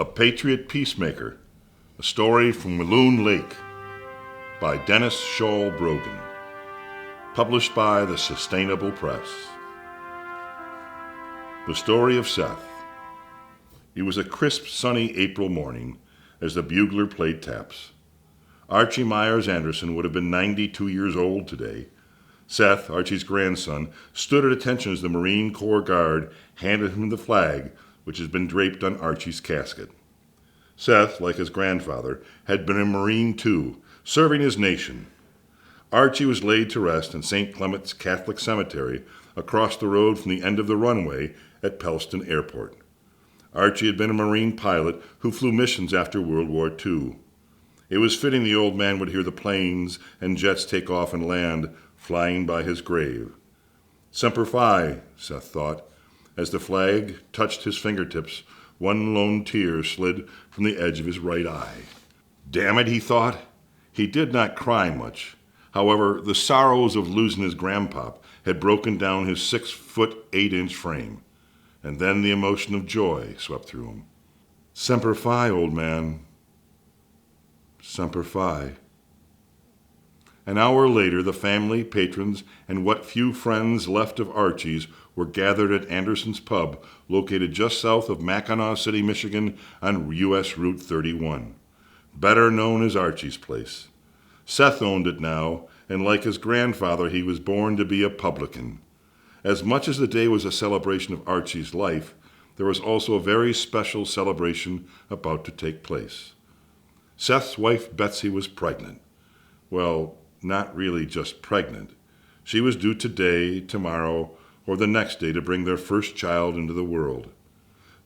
A Patriot Peacemaker, a story from Walloon Lake by Dennis Schall Brogan, published by the Sustainable Press. The story of Seth. It was a crisp, sunny April morning as the bugler played taps. Archie Myers Anderson would have been 92 years old today. Seth, Archie's grandson, stood at attention as the Marine Corps guard handed him the flag which has been draped on Archie's casket. Seth, like his grandfather, had been a Marine too, serving his nation. Archie was laid to rest in St. Clement's Catholic Cemetery across the road from the end of the runway at Pellston Airport. Archie had been a Marine pilot who flew missions after World War II. It was fitting the old man would hear the planes and jets take off and land, flying by his grave. Semper Fi, Seth thought. As the flag touched his fingertips, one lone tear slid from the edge of his right eye. Damn it, he thought. He did not cry much. However, the sorrows of losing his grandpop had broken down his 6'8" frame, and then the emotion of joy swept through him. Semper Fi, old man. Semper Fi. An hour later, the family, patrons, and what few friends left of Archie's were gathered at Anderson's Pub, located just south of Mackinac City, Michigan, on U.S. Route 31, better known as Archie's Place. Seth owned it now, and like his grandfather, he was born to be a publican. As much as the day was a celebration of Archie's life, there was also a very special celebration about to take place. Seth's wife, Betsy, was pregnant. Well, not really just pregnant. She was due today, tomorrow, or the next day to bring their first child into the world.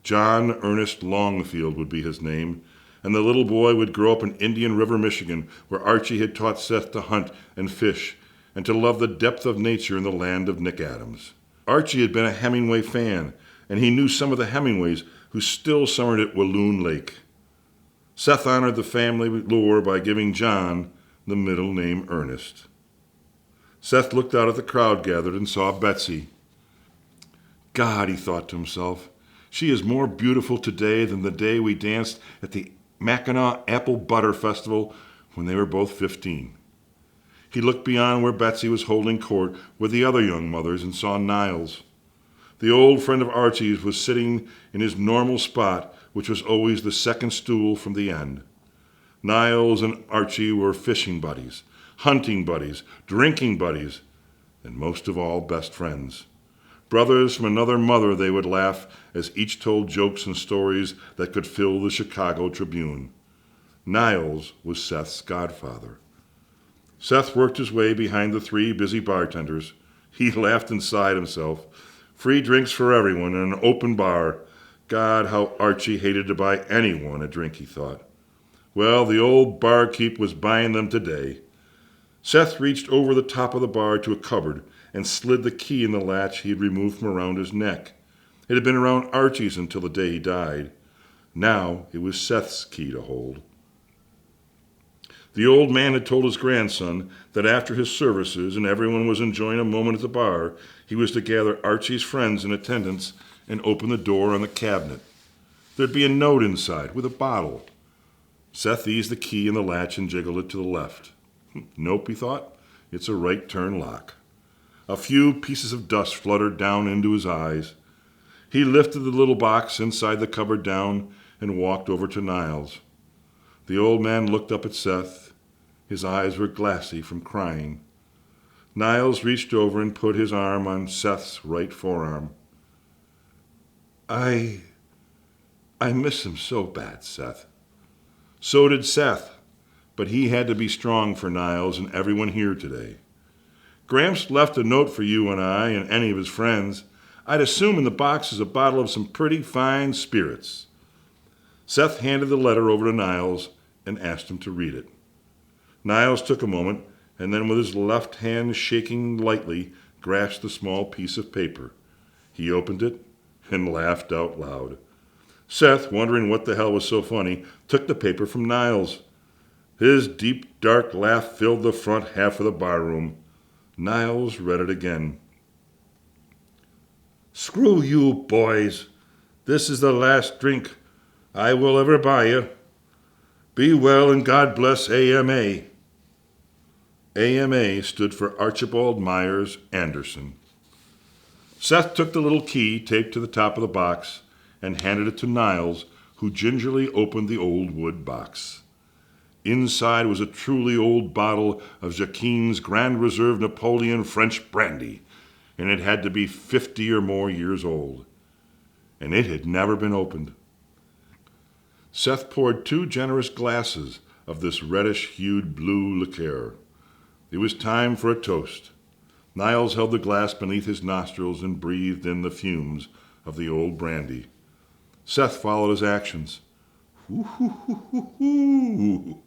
John Ernest Longfield would be his name, and the little boy would grow up in Indian River, Michigan, where Archie had taught Seth to hunt and fish and to love the depth of nature in the land of Nick Adams. Archie had been a Hemingway fan, and he knew some of the Hemingways who still summered at Walloon Lake. Seth honored the family lore by giving John the middle name Ernest. Seth looked out at the crowd gathered and saw Betsy. God, he thought to himself, she is more beautiful today than the day we danced at the Mackinac Apple Butter Festival when they were both 15. He looked beyond where Betsy was holding court with the other young mothers and saw Niles. The old friend of Archie's was sitting in his normal spot, which was always the second stool from the end. Niles and Archie were fishing buddies, hunting buddies, drinking buddies, and most of all, best friends. Brothers from another mother, they would laugh as each told jokes and stories that could fill the Chicago Tribune. Niles was Seth's godfather. Seth worked his way behind the three busy bartenders. He laughed inside himself. Free drinks for everyone in an open bar. God, how Archie hated to buy anyone a drink, he thought. Well, the old barkeep was buying them today. Seth reached over the top of the bar to a cupboard and slid the key in the latch he had removed from around his neck. It had been around Archie's until the day he died. Now it was Seth's key to hold. The old man had told his grandson that after his services and everyone was enjoying a moment at the bar, he was to gather Archie's friends in attendance and open the door on the cabinet. There'd be a note inside with a bottle. Seth eased the key in the latch and jiggled it to the left. Nope, he thought. It's a right-turn lock. A few pieces of dust fluttered down into his eyes. He lifted the little box inside the cupboard down and walked over to Niles. The old man looked up at Seth. His eyes were glassy from crying. Niles reached over and put his arm on Seth's right forearm. I miss him so bad, Seth. So did Seth, but he had to be strong for Niles and everyone here today. Gramps left a note for you and I and any of his friends. I'd assume in the box is a bottle of some pretty fine spirits. Seth handed the letter over to Niles and asked him to read it. Niles took a moment and then with his left hand shaking lightly, grasped the small piece of paper. He opened it and laughed out loud. Seth, wondering what the hell was so funny, took the paper from Niles. His deep, dark laugh filled the front half of the barroom. Niles read it again. Screw you, boys. This is the last drink. I will ever buy you. Be well and God bless AMA. AMA stood for Archibald Myers Anderson. Seth took the little key taped to the top of the box and handed it to Niles, who gingerly opened the old wood box. Inside was a truly old bottle of Jacquin's Grand Reserve Napoleon French brandy, and it had to be 50 or more years old. And it had never been opened. Seth poured 2 generous glasses of this reddish-hued blue liqueur. It was time for a toast. Niles held the glass beneath his nostrils and breathed in the fumes of the old brandy. Seth followed his actions. Hoo-hoo-hoo-hoo-hoo.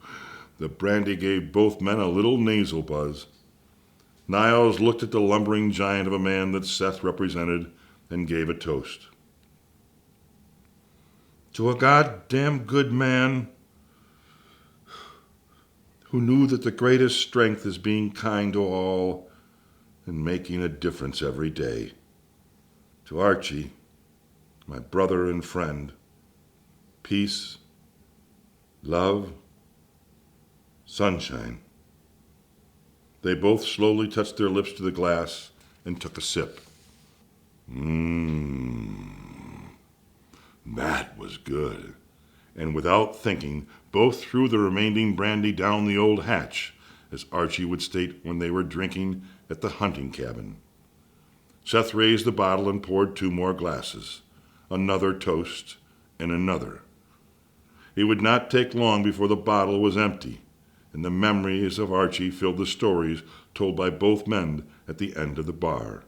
The brandy gave both men a little nasal buzz. Niles looked at the lumbering giant of a man that Seth represented and gave a toast. To a goddamn good man who knew that the greatest strength is being kind to all and making a difference every day. To Archie, my brother and friend, peace, love, sunshine. They both slowly touched their lips to the glass and took a sip. That was good. And without thinking, both threw the remaining brandy down the old hatch, as Archie would state when they were drinking at the hunting cabin. Seth raised the bottle and poured 2 more glasses. Another toast, and another. It would not take long before the bottle was empty, and the memories of Archie filled the stories told by both men at the end of the bar.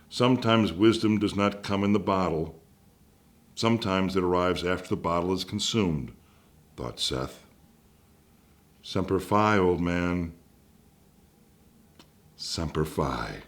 Sometimes wisdom does not come in the bottle. Sometimes it arrives after the bottle is consumed, thought Seth. Semper Fi, old man. Semper Fi.